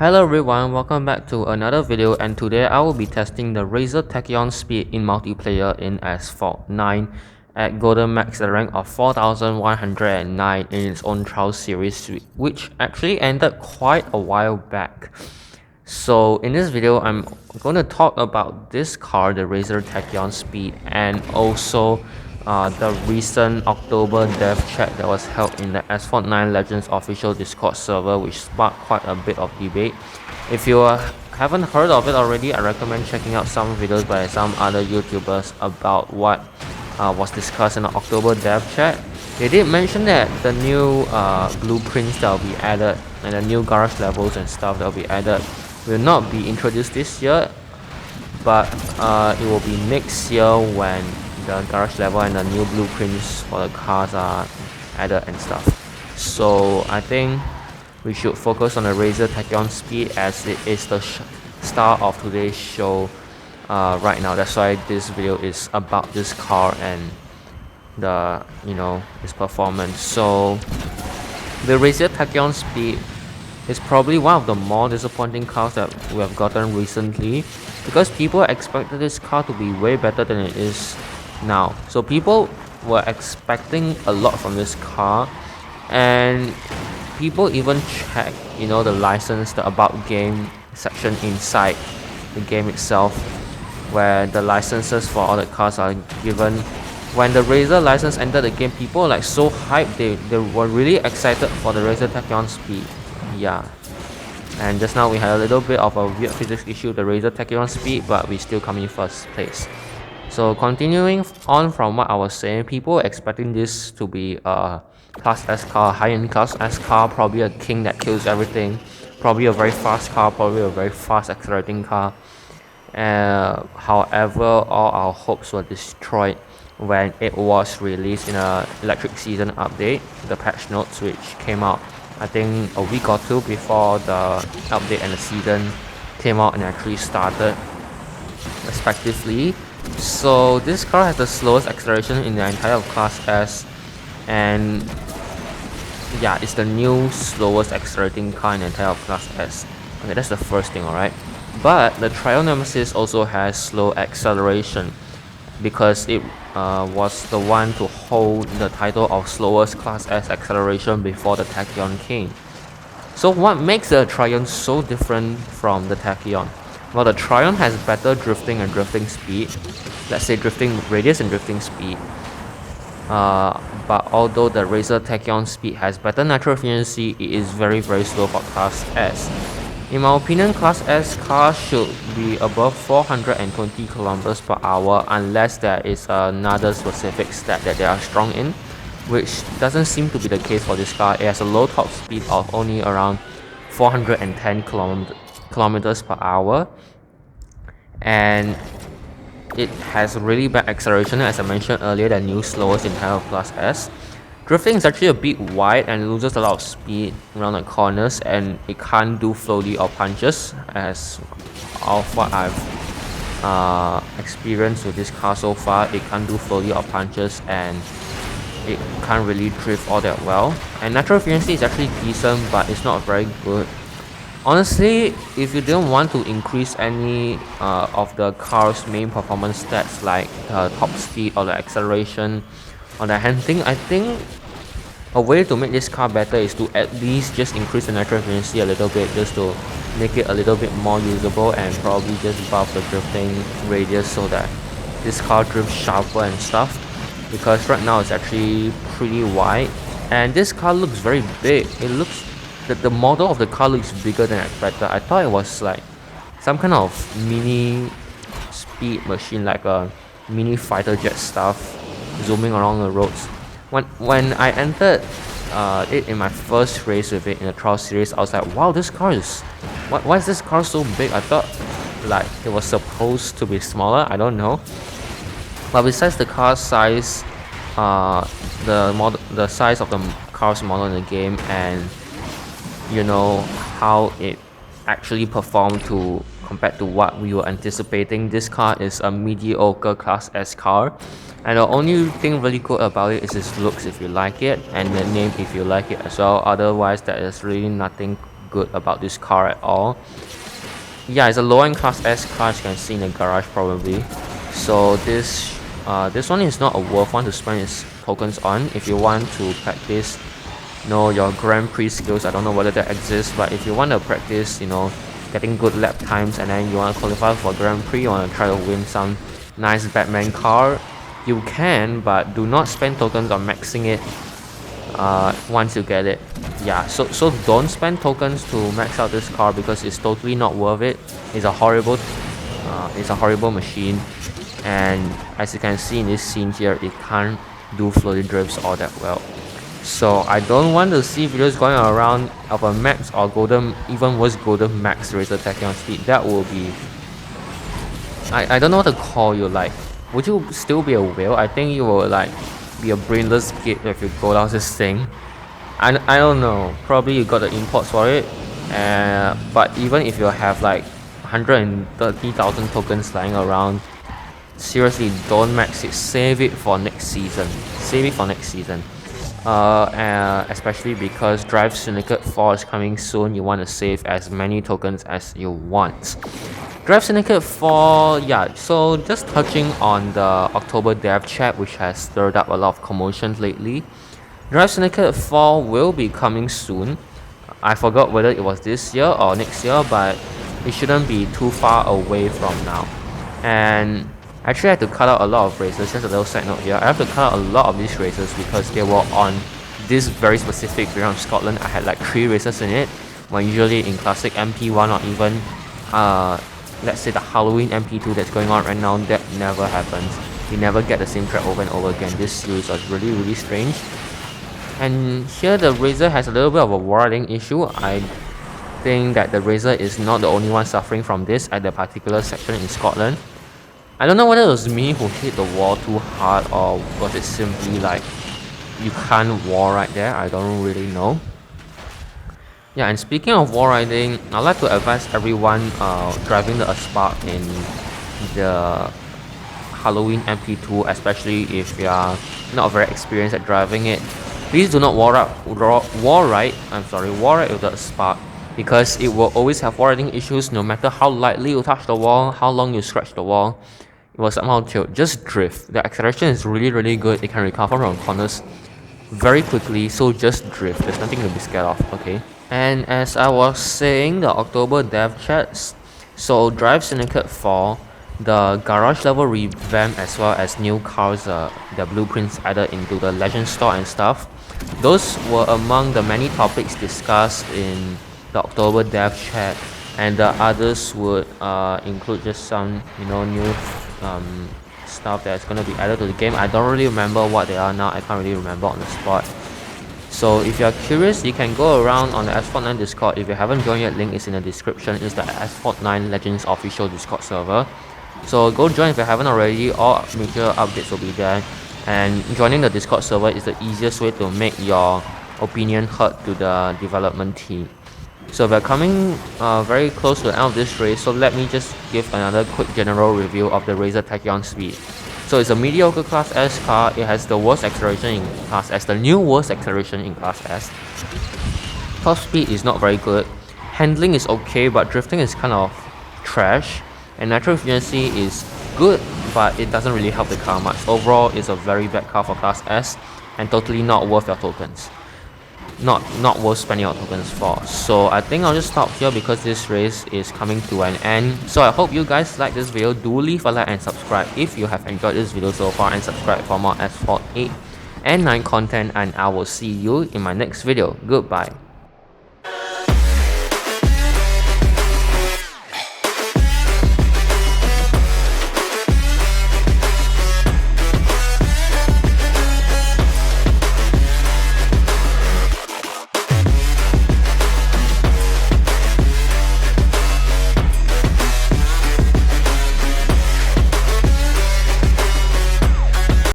Hello everyone, welcome back to another video, and today I will be testing the RAESR Tachyon Speed in multiplayer in Asphalt 9 at Golden Max at a rank of 4109 in its own trial series, which actually ended quite a while back. So in this video, I'm going to talk about this car, the RAESR Tachyon Speed, and also the recent October dev chat that was held in the Asphalt 9 Legends official Discord server, which sparked quite a bit of debate. If you haven't heard of it already, I recommend checking out some videos by some other YouTubers about what was discussed in the October dev chat. They did mention that the new blueprints that will be added and the new garage levels and stuff that will be added will not be introduced this year, but it will be next year when the garage level and the new blueprints for the cars are added and stuff. So I think we should focus on the RAESR Tachyon Speed as it is the star of today's show right now. That's why this video is about this car and the its performance. So the RAESR Tachyon Speed is probably one of the more disappointing cars that we have gotten recently, because people expected this car to be way better than it is now. So people were expecting a lot from this car, and people even check the license, the about game section inside the game itself, where the licenses for all the cars are given. When the RAESR license entered the game, people were like so hyped, they were really excited for the RAESR Tachyon Speed. Yeah, and just now we had a little bit of a weird physics issue, the RAESR Tachyon Speed, but we still come in first place. So continuing on from what I was saying, people were expecting this to be a Class S car, high-end Class S car, probably a king that kills everything, probably a very fast car, probably a very fast accelerating car. However, all our hopes were destroyed when it was released in a Electric Season update, the patch notes, which came out I think a week or two before the update and the season came out and actually started respectively. So this car has the slowest acceleration in the entire Class S, and yeah, it's the new slowest accelerating car in the entire Class S. Okay, that's the first thing, alright. But the Trial Nemesis also has slow acceleration, because it was the one to hold the title of slowest Class S acceleration before the Tachyon came. So what makes the Trion so different from the Tachyon? Well, the Trion has better drifting and drifting speed, let's say drifting radius and drifting speed. But although the RAESR Tachyon Speed has better natural efficiency, it is very slow for Class S. In my opinion, Class S cars should be above 420 km per hour unless there is another specific stat that they are strong in, which doesn't seem to be the case for this car. It has a low top speed of only around 410 kilometers per hour, and it has really bad acceleration, as I mentioned earlier, the new slowest entire Class S. Drifting is actually a bit wide and loses a lot of speed around the corners, and it can't do floaty or punches, as of what I've experienced with this car so far. It can't do floaty or punches, and it can't really drift all that well. And natural efficiency is actually decent, but it's not very good. Honestly, if you didn't want to increase any of the car's main performance stats like the top speed or the acceleration or the handling, I think a way to make this car better is to at least just increase the natural efficiency a little bit, just to make it a little bit more usable, and probably just buff the drifting radius so that this car drifts sharper and stuff, because right now it's actually pretty wide and this car looks very big. It looks that the model of the car looks bigger than expected. I thought it was like some kind of mini speed machine, like a mini fighter jet stuff zooming along the roads. When I entered it in my first race with it in the trial series, I was like, wow, this car is why is this car so big? I thought like it was supposed to be smaller, I don't know. But besides the car size, the size of the car's model in the game, and how it actually performed compared to what we were anticipating, this car is a mediocre Class S car. And the only thing really good about it is its looks, if you like it, and the name, if you like it as well. Otherwise, there is really nothing good about this car at all. Yeah, it's a low-end Class S car, as you can see in the garage probably. So this one is not a worth one to spend its tokens on if you want to practice, you know, your Grand Prix skills. I don't know whether that exists, but if you want to practice, you know, getting good lap times, and then you want to qualify for Grand Prix, you want to try to win some nice Batman car, you can, but do not spend tokens on maxing it once you get it. Yeah, so don't spend tokens to max out this car because it's totally not worth it. It's a horrible machine, and as you can see in this scene here, it can't do floaty drifts all that well. So I don't want to see videos going around of a max or golden, even worse, golden max RAESR Tachyon Speed. That will be, I don't know what to call you. Like, would you still be a whale? I think you will like be a brainless kid if you go down this thing. I don't know, probably you got the imports for it, but even if you have like 130,000 tokens lying around, seriously, don't max it. Save it for next season. Especially because Drive Syndicate 4 is coming soon. You want to save as many tokens as you want. Drive Syndicate 4, yeah, so just touching on the October dev chat, which has stirred up a lot of commotions lately. Drive Syndicate 4 will be coming soon. I forgot whether it was this year or next year, but it shouldn't be too far away from now. And actually I had to cut out a lot of races. Just a little side note here, I have to cut out a lot of these races because they were on this very specific variant of Scotland. I had like 3 races in it, when usually in classic MP1 or even let's say the Halloween MP2 that's going on right now, that never happens. You never get the same track over and over again. This series was really strange. And here the RAESR has a little bit of a wall riding issue. I think that the RAESR is not the only one suffering from this at the particular section in Scotland. I don't know whether it was me who hit the wall too hard, or was it simply like you can't wall ride there. I don't really know. Yeah, and speaking of wall riding, I'd like to advise everyone driving the Asphalt in the Halloween MP2, especially if you are not very experienced at driving it. Please do not wall ride with the Asphalt, because it will always have wall riding issues no matter how lightly you touch the wall, how long you scratch the wall. It will somehow tilt. Just drift. The acceleration is really good. It can recover from corners very quickly, so just drift. There's nothing to be scared of, okay? And as I was saying, the October dev chats, so Drive Syndicate 4, the garage level revamp, as well as new cars, the blueprints added into the Legend store and stuff. Those were among the many topics discussed in the October dev chat, and the others would include just some, you know, new stuff that's going to be added to the game. I don't really remember what they are now. I can't really remember on the spot. So if you're curious, you can go around on the Asphalt 9 Discord. If you haven't joined yet, link is in the description. It's the Asphalt 9 Legends official Discord server. So go join if you haven't already. All major updates will be there. And joining the Discord server is the easiest way to make your opinion heard to the development team. So we're coming very close to the end of this race, so let me just give another quick general review of the RAESR Tachyon Speed. So it's a mediocre Class S car. It has the worst acceleration in Class S, the new worst acceleration in Class S. Top speed is not very good. Handling is okay, but drifting is kind of trash. And natural efficiency is good, but it doesn't really help the car much. Overall, it's a very bad car for Class S, and totally not worth your tokens. Not worth spending your tokens for. So I think I'll just stop here because this race is coming to an end. So I hope you guys like this video. Do leave a like and subscribe if you have enjoyed this video so far, and subscribe for more Asphalt 8 and 9 content, and I will see you in my next video. Goodbye.